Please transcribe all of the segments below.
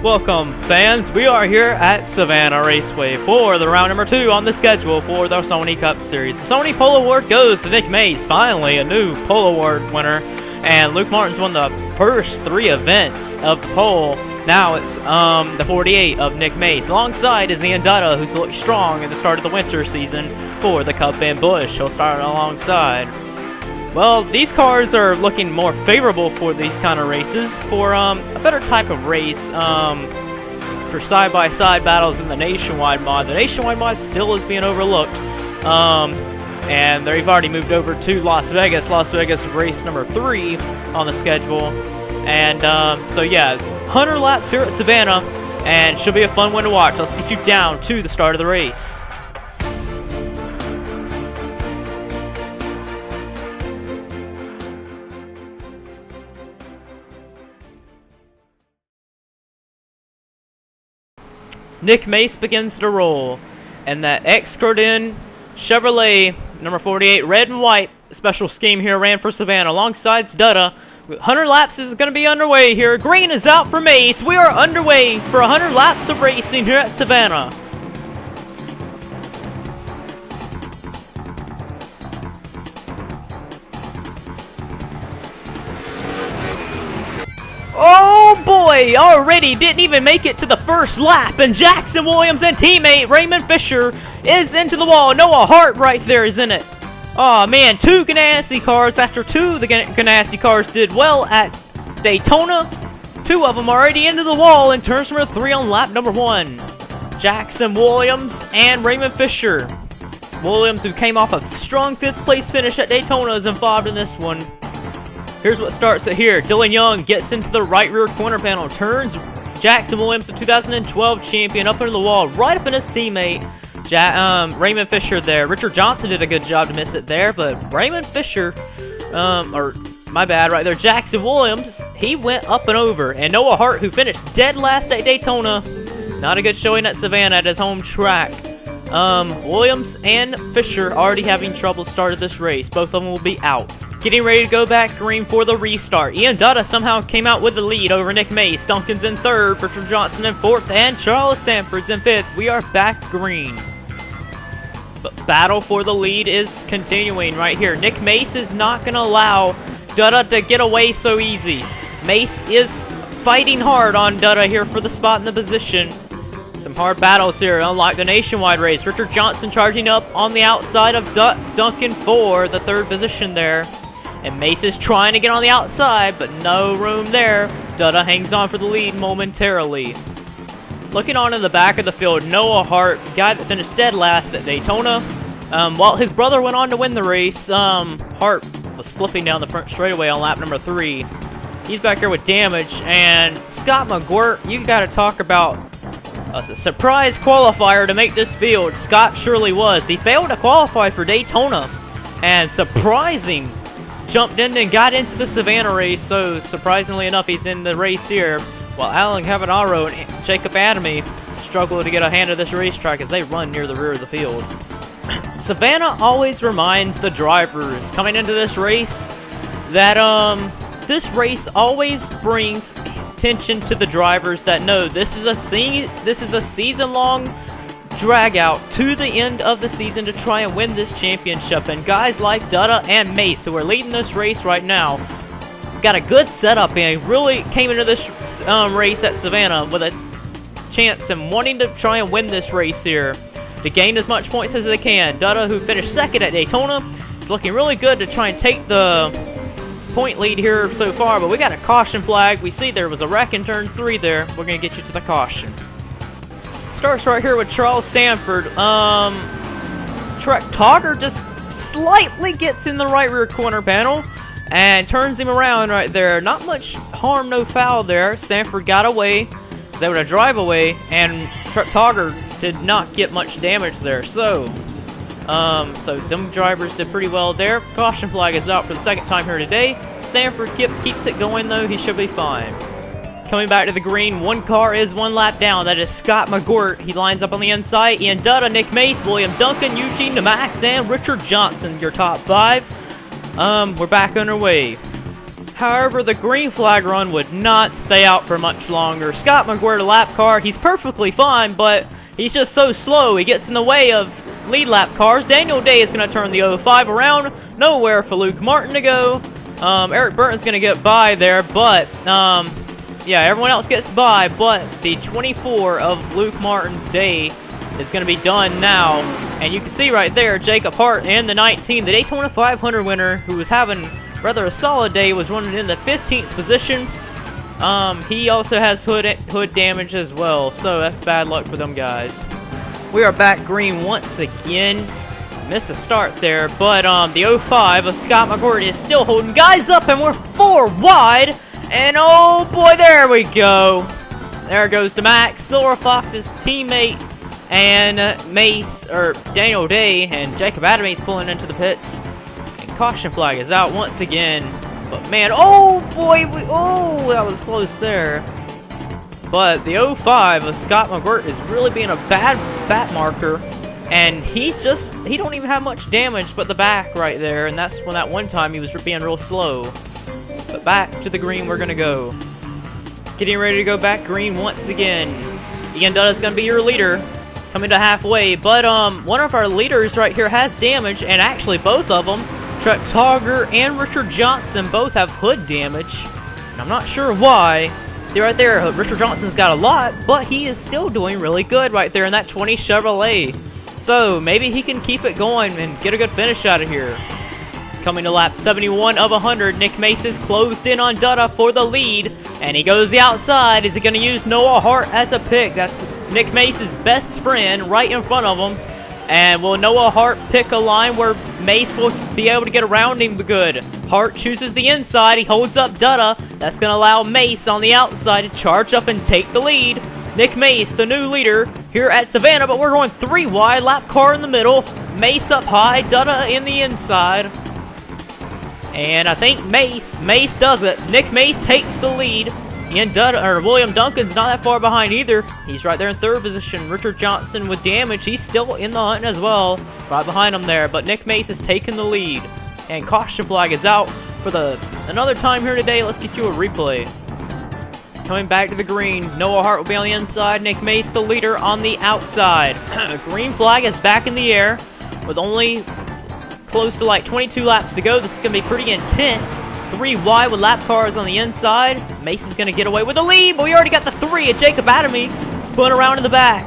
Welcome, fans. We are here at Savannah Raceway for the round number 2 on the schedule for the Sony Cup Series. The Sony Pole Award goes to Nick Mace, finally a new Pole Award winner. And Luke Martin's won the first 3 events of the pole. Now it's the 48 of Nick Mace. Alongside is Ian Dutta, who's looked strong at the start of the winter season for the Cup and Busch. He'll start alongside. Well, these cars are looking more favorable for these kind of races, for a better type of race, for side-by-side battles in the Nationwide mod. The Nationwide mod still is being overlooked, and they've already moved over to Las Vegas. Las Vegas race number 3 on the schedule, and so yeah, 100 laps here at Savannah, and should be a fun one to watch. Let's get you down to the start of the race. Nick Mace begins to roll, and that X-Cordon Chevrolet number 48 red and white special scheme here ran for Savannah alongside Dutta. 100 laps is going to be underway here. Green is out for Mace. We are underway for 100 laps of racing here at Savannah. Oh boy, already didn't even make it to the first lap, and Jackson Williams and teammate Raymond Fisher is into the wall. Noah Hart right there is in it. Oh man, 2 Ganassi cars after 2 of the Ganassi cars did well at Daytona. 2 of them already into the wall in turns number 3 on lap number 1. Jackson Williams and Raymond Fisher. Williams, who came off a strong 5th place finish at Daytona, is involved in this one. Here's what starts it here. Dylan Young gets into the right rear corner panel, turns Jackson Williams, the 2012 champion, up into the wall, right up in his teammate, Raymond Fisher there. Richard Johnson did a good job to miss it there, but Raymond Fisher, or my bad right there, Jackson Williams, he went up and over. And Noah Hart, who finished dead last at Daytona, not a good showing at Savannah at his home track. Williams and Fisher already having trouble started this race. Both of them will be out. Getting ready to go back green for the restart. Ian Dutta somehow came out with the lead over Nick Mace. Duncan's in 3rd, Richard Johnson in 4th, and Charles Sandford's in 5th. We are back green. But battle for the lead is continuing right here. Nick Mace is not going to allow Dutta to get away so easy. Mace is fighting hard on Dutta here for the spot in the position. Some hard battles here, unlike the Nationwide race. Richard Johnson charging up on the outside of Duncan for the 3rd position there. And Mace is trying to get on the outside, but no room there. Dutta hangs on for the lead momentarily. Looking on in the back of the field, Noah Hart, guy that finished dead last at Daytona. While his brother went on to win the race, Hart was flipping down the front straightaway on lap number 3. He's back here with damage, and Scott McGuirt, you got to talk about a surprise qualifier to make this field. Scott surely was. He failed to qualify for Daytona, and surprising, jumped in and got into the Savannah race, so surprisingly enough, he's in the race here, while Alan Cavanaugh and Jacob Adamy struggle to get a hand of this racetrack as they run near the rear of the field. Savannah always reminds the drivers coming into this race that this race always brings attention to the drivers that know this is a season-long drag out to the end of the season to try and win this championship. And guys like Dutta and Mace, who are leading this race right now, got a good setup and really came into this race at Savannah with a chance and wanting to try and win this race here to gain as much points as they can. Dutta, who finished 2nd at Daytona, is looking really good to try and take the point lead here so far, but we got a caution flag. We see there was a wreck in turns 3 there. We're going to get you to the caution. Starts right here with Charles Sandford. Treck Tauger just slightly gets in the right rear corner panel and turns him around right there. Not much harm, no foul there. Sandford got away, was able to drive away, and Treck Tauger did not get much damage there. So them drivers did pretty well there. Caution flag is out for the 2nd time here today. Sandford keeps it going though. He should be fine. Coming back to the green, 1 car is 1 lap down. That is Scott McGuirt. He lines up on the inside. Ian Dutta, Nick Mace, William Duncan, Eugene Max, and Richard Johnson, your top 5. We're back underway. However, the green flag run would not stay out for much longer. Scott McGuire, the lap car, he's perfectly fine, but he's just so slow. He gets in the way of lead lap cars. Daniel Day is going to turn the 05 around. Nowhere for Luke Martin to go. Eric Burton's going to get by there, but yeah, everyone else gets by, but the 24 of Luke Martin's day is going to be done now. And you can see right there, Jacob Hart and the 19, the Daytona 500 winner, who was having rather a solid day, was running in the 15th position. He also has hood damage as well, so that's bad luck for them guys. We are back green once again. Missed the start there, but the 05 of Scott McGuire is still holding guys up, and we're 4 wide. And oh boy, there we go. There goes to Max, Silver Fox's teammate, and Mace, or Daniel Day, and Jacob Adams pulling into the pits. And caution flag is out once again. But man, oh boy, oh, that was close there. But the 05 of Scott McGuire is really being a bad bat marker. And he don't even have much damage but the back right there. And that's when that one time he was being real slow. But back to the green we're going to go. Getting ready to go back green once again. Ian Dutta's going to be your leader. Coming to halfway. But one of our leaders right here has damage. And actually both of them, Treck Tauger and Richard Johnson, both have hood damage. And I'm not sure why. See right there, Richard Johnson's got a lot, but he is still doing really good right there in that 20 Chevrolet. So maybe he can keep it going and get a good finish out of here. Coming to lap 71 of 100, Nick Mace is closed in on Dutta for the lead, and he goes the outside. Is he going to use Noah Hart as a pick? That's Nick Mace's best friend right in front of him. And will Noah Hart pick a line where Mace will be able to get around him good? Hart chooses the inside. He holds up Dutta. That's going to allow Mace on the outside to charge up and take the lead. Nick Mace, the new leader here at Savannah, but we're going 3 wide. Lap car in the middle. Mace up high. Dutta in the inside. And I think Mace does it. Nick Mace takes the lead. And William Duncan's not that far behind either. He's right there in 3rd position. Richard Johnson with damage. He's still in the hunt as well. Right behind him there. But Nick Mace has taken the lead. And caution flag is out for another time here today. Let's get you a replay. Coming back to the green. Noah Hart will be on the inside. Nick Mace, the leader, on the outside. Green flag is back in the air. With only close to like 22 laps to go. This is going to be pretty intense. 3 wide with lap cars on the inside. Mace is going to get away with the lead, but we already got the 3 of Jacob Adams spun around in the back.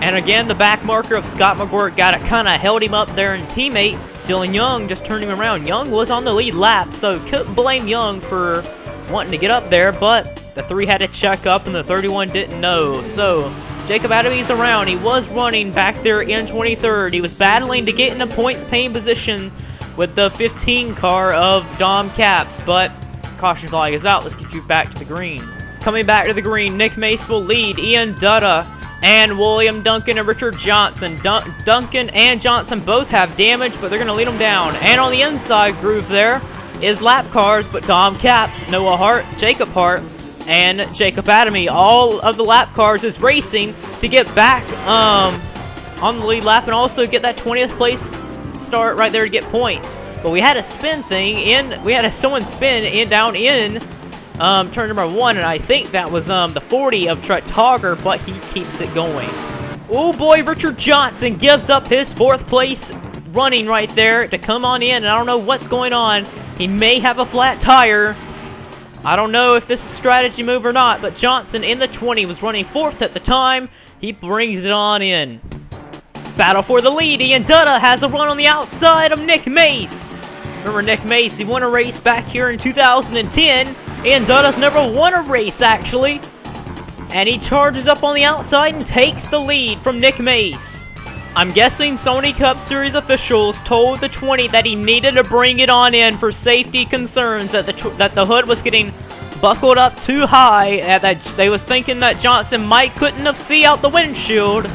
And again, the back marker of Scott McGuire kind of held him up there, and teammate Dylan Young just turned him around. Young was on the lead lap, so couldn't blame Young for wanting to get up there, but the 3 had to check up, and the 31 didn't know. So Jacob Adams around. He was running back there in 23rd. He was battling to get in a points paying position with the 15 car of Dom Caps, but caution flag is out. Let's get you back to the green. Coming back to the green, Nick Mace will lead. Ian Dutta and William Duncan and Richard Johnson. Duncan and Johnson both have damage, but they're going to lead them down. And on the inside groove there is lap cars, but Dom Caps, Noah Hart, Jacob Hart, and Jacob Adams. All of the lap cars is racing to get back on the lead lap and also get that 20th place start right there to get points. But we had a spin thing someone spin down in turn number 1, and I think that was the 40 of Treck Tauger, but he keeps it going. Oh boy, Richard Johnson gives up his 4th place running right there to come on in, and I don't know what's going on. He may have a flat tire. I don't know if this is a strategy move or not, but Johnson in the 20 was running 4th at the time. He brings it on in. Battle for the lead. Ian Dutta has a run on the outside of Nick Mace. Remember Nick Mace, he won a race back here in 2010. Ian Dutta's never won a race, actually. And he charges up on the outside and takes the lead from Nick Mace. I'm guessing Sony Cup Series officials told the 20 that he needed to bring it on in for safety concerns, that the hood was getting buckled up too high, that they was thinking that Johnson couldn't have see out the windshield.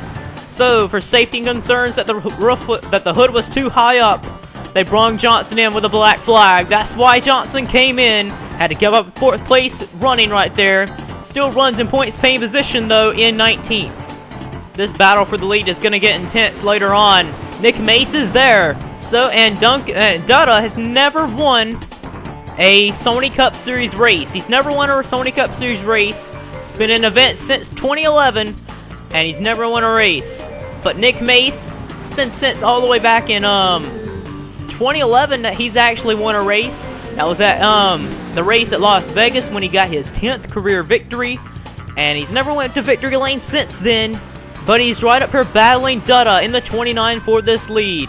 So, for safety concerns that the hood was too high up, they brung Johnson in with a black flag. That's why Johnson came in, had to give up 4th place running right there. Still runs in points paying position though in 19th. This battle for the lead is going to get intense later on. Nick Mace is there. So, and Dutta has never won a Sony Cup Series race. He's never won a Sony Cup Series race. It's been an event since 2011, and he's never won a race. But Nick Mace, it's been since all the way back in 2011 that he's actually won a race. That was at the race at Las Vegas when he got his 10th career victory, and he's never went to victory lane since then. But he's right up here battling Dutta in the 29 for this lead.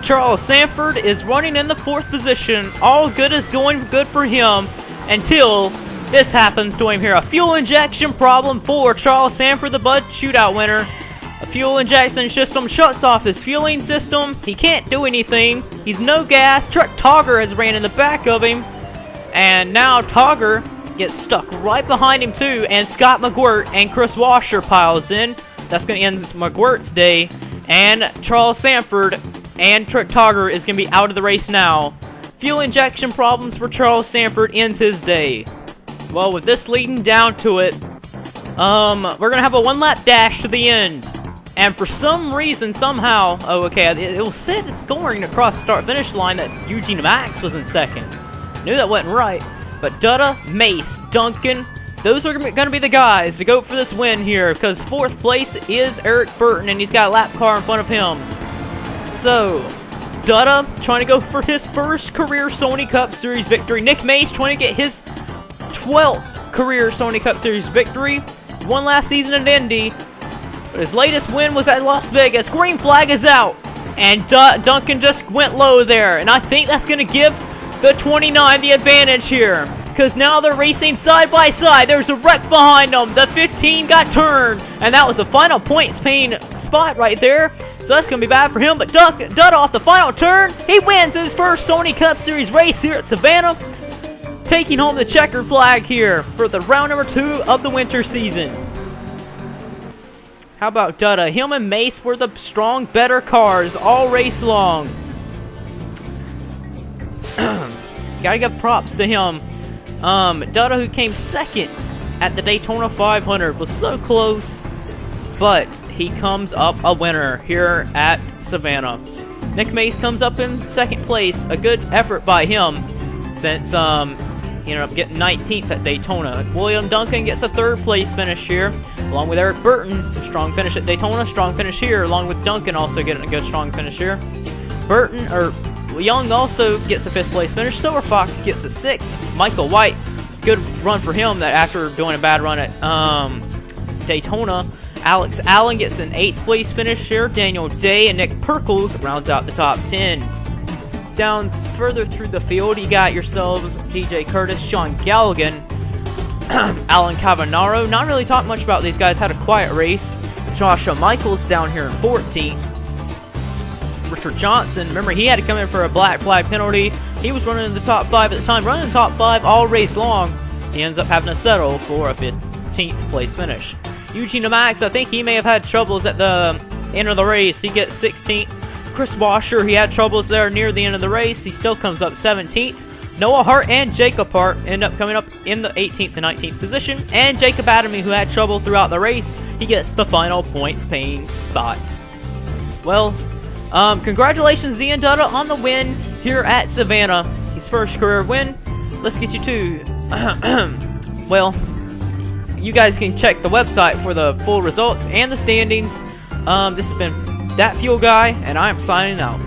Charles Sandfer is running in the 4th position. All good is going good for him until this happens to him here. A fuel injection problem for Charles Sandfer, the Bud Shootout winner. A fuel injection system shuts off his fueling system. He can't do anything. He's no gas. Treck Tauger has ran in the back of him. And now Tauger gets stuck right behind him too. And Scott McGirt and Chris Washer piles in. That's going to end McGuirt's day. And Charles Sandfer and Treck Tauger is going to be out of the race now. Fuel injection problems for Charles Sandfer ends his day. Well, with this leading down to it, we're going to have a 1-lap dash to the end. And for some reason, somehow, oh, okay, it will sit it's scoring across the start-finish line that Eugene Max was in 2nd. Knew that wasn't right. But Dutta, Mace, Duncan, those are going to be the guys to go for this win here, because 4th place is Eric Burton, and he's got a lap car in front of him. So, Dutta trying to go for his first career Sony Cup Series victory. Nick Mace trying to get his 12th career Sony Cup Series victory. Won last season at Indy. But his latest win was at Las Vegas. Green flag is out. And Duncan just went low there. And I think that's going to give the 29 the advantage here. Because now they're racing side by side. There's a wreck behind them. The 15 got turned. And that was the final points paying spot right there. So that's going to be bad for him. But Dutta off the final turn. He wins his first Sony Cup Series race here at Savannah. Taking home the checker flag here for the round number 2 of the winter season. How about Dutta? Him and Mace were the strong, better cars all race long. Gotta give props to him. Dutta, who came 2nd at the Daytona 500, was so close, but he comes up a winner here at Savannah. Nick Mace comes up in 2nd place. A good effort by him, since he ended up getting 19th at Daytona. William Duncan gets a 3rd place finish here, along with Eric Burton. Strong finish at Daytona, strong finish here, along with Duncan also getting a good strong finish here. Young also gets a 5th place finish. Silver Fox gets a 6th. Michael White, good run for him that after doing a bad run at Daytona. Alex Allen gets an 8th place finish here. Daniel Day and Nick Perkles rounds out the top 10. Down further through the field, you got yourselves DJ Curtis, Sean Galligan, Alan Cavanaro. Not really talking much about these guys. Had a quiet race. Joshua Michaels down here in 14th. Richard Johnson, remember he had to come in for a black flag penalty. He was running in the top 5 at the time, running in the top 5 all race long. He ends up having to settle for a 15th place finish. Eugene Max, I think he may have had troubles at the end of the race. He gets 16th. Chris Washer, he had troubles there near the end of the race. He still comes up 17th. Noah Hart and Jacob Hart end up coming up in the 18th and 19th position. And Jacob Adamy, who had trouble throughout the race, he gets the final points paying spot. Well, congratulations Ian Dutta on the win here at Savannah. His first career win. Let's get you to, well, you guys can check the website for the full results and the standings. This has been That Fuel Guy, and I am signing out.